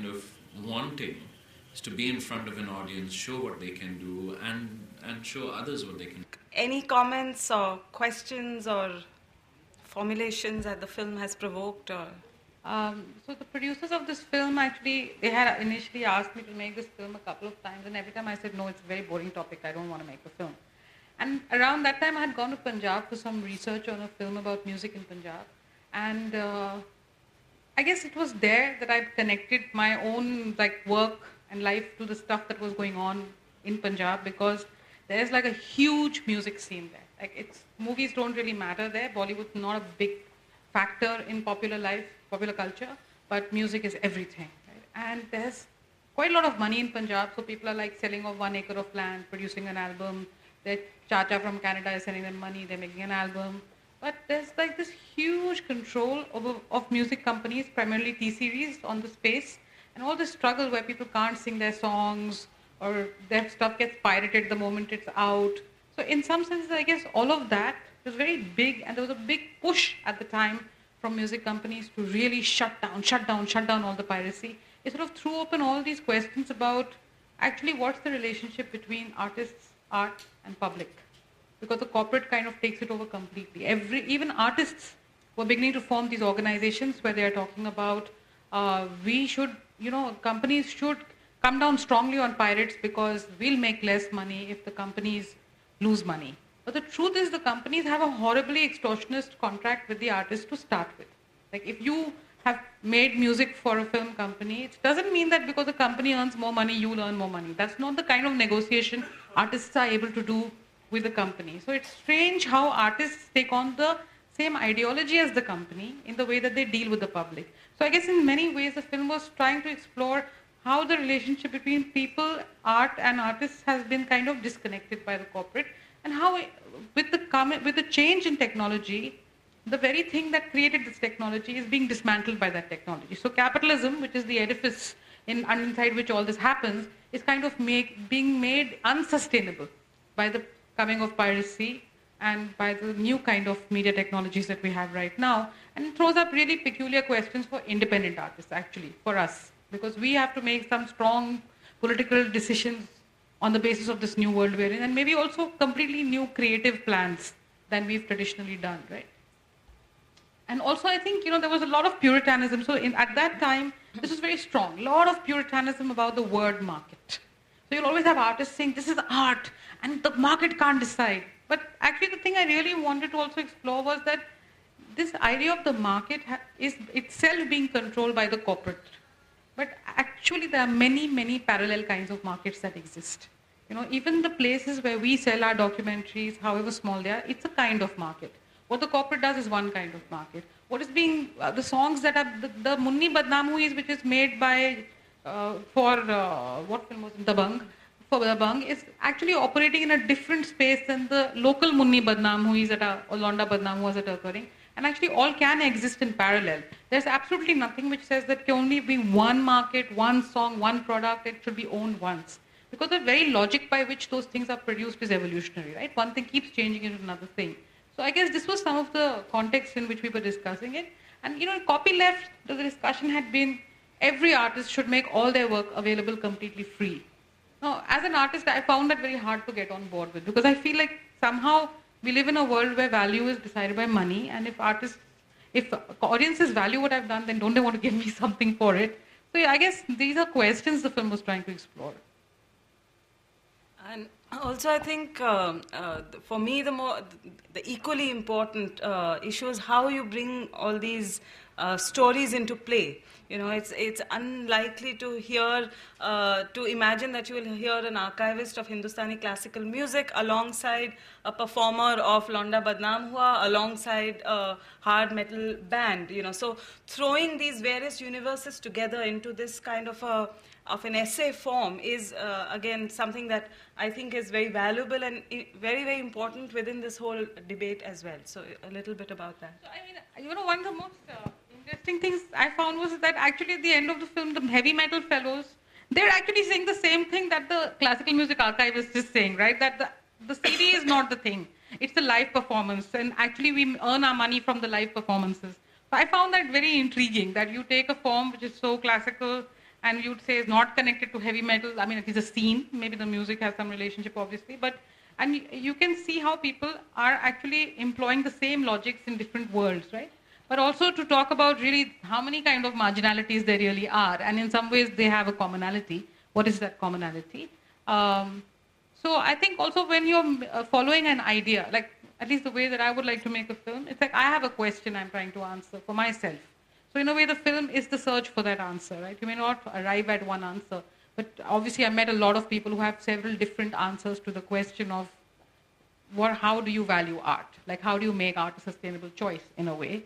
kind of wanting is to be in front of an audience, show what they can do, and show others what they can do. Any comments or questions or formulations that the film has provoked? Or So the producers of this film actually, they had initially asked me to make this film a couple of times, and every time I said, no, it's a very boring topic, I don't want to make the film. And around that time, I had gone to Punjab for some research on a film about music in Punjab. And I guess it was there that I connected my own work and life to the stuff that was going on in Punjab, because there's a huge music scene there. Movies don't really matter there. Bollywood's not a big factor in popular life, popular culture, but music is everything. Right? And there's quite a lot of money in Punjab, so people are selling off 1 acre of land, producing an album. Their chacha from Canada is sending them money, they're making an album. But there's this huge control of music companies, primarily T-Series, on the space, and all this struggle where people can't sing their songs, or their stuff gets pirated the moment it's out. So in some sense, I guess all of that was very big, and there was a big push at the time from music companies to really shut down all the piracy. It sort of threw open all these questions about actually what's the relationship between artists, art, and public. Because the corporate kind of takes it over completely. Even artists were beginning to form these organizations where they are talking about companies should come down strongly on pirates because we'll make less money if the companies lose money. But the truth is the companies have a horribly extortionist contract with the artists to start with. If you have made music for a film company, it doesn't mean that because the company earns more money, you'll earn more money. That's not the kind of negotiation artists are able to do with the company. So it's strange how artists take on the same ideology as the company in the way that they deal with the public. So I guess in many ways the film was trying to explore how the relationship between people, art, and artists has been kind of disconnected by the corporate, and how with the change in technology, the very thing that created this technology is being dismantled by that technology. So capitalism, which is the edifice inside which all this happens, is kind of being made unsustainable by the coming of piracy and by the new kind of media technologies that we have right now. And it throws up really peculiar questions for independent artists, actually, for us, because we have to make some strong political decisions on the basis of this new world we're in, and maybe also completely new creative plans than we've traditionally done, right? And also, I think, there was a lot of puritanism. So at that time, this was very strong. A lot of puritanism about the word market. So you'll always have artists saying, this is art, and the market can't decide. But actually, the thing I really wanted to also explore was that this idea of the market is itself being controlled by the corporate. But actually, there are many, many parallel kinds of markets that exist. Even the places where we sell our documentaries, however small they are, it's a kind of market. What the corporate does is one kind of market. What is being, the songs that are, the Munni Badnaam Hui, which is made by, what film was it, Dabang, for Dabang, is actually operating in a different space than the local Munni Badnaam Huis that are, or Londa Badnaam Huas that are occurring. And actually all can exist in parallel. There's absolutely nothing which says that can only be one market, one song, one product, it should be owned once. Because the very logic by which those things are produced is evolutionary, right? One thing keeps changing into another thing. So I guess this was some of the context in which we were discussing it. And Copyleft, the discussion had been every artist should make all their work available completely free. Now, as an artist, I found that very hard to get on board with, because I feel like somehow we live in a world where value is decided by money, and if audiences value what I've done, then don't they want to give me something for it? So yeah, I guess these are questions the film was trying to explore. And also, I think for me, the equally important issue is how you bring all these stories into play. It's unlikely to imagine that you will hear an archivist of Hindustani classical music alongside a performer of Londa Badnaam Hua, alongside a hard metal band. So throwing these various universes together into this kind of an essay form is, again, something that I think is very valuable and very, very important within this whole debate as well. So a little bit about that. So, one of the most interesting things I found was that actually at the end of the film, the heavy metal fellows, they're actually saying the same thing that the classical music archivist is saying, right? That the CD is not the thing. It's the live performance. And actually we earn our money from the live performances. So I found that very intriguing, that you take a form which is so classical and you'd say is not connected to heavy metal. I mean, it is a scene. Maybe the music has some relationship, obviously, but and you can see how people are actually employing the same logics in different worlds, right? But also to talk about really how many kind of marginalities there really are, and in some ways they have a commonality. What is that commonality? So I think also when you're following an idea, like at least the way that I would like to make a film, it's like I have a question I'm trying to answer for myself. So in a way, the film is the search for that answer, right? You may not arrive at one answer, but obviously I met a lot of people who have several different answers to the question of how do you value art? Like how do you make art a sustainable choice in a way?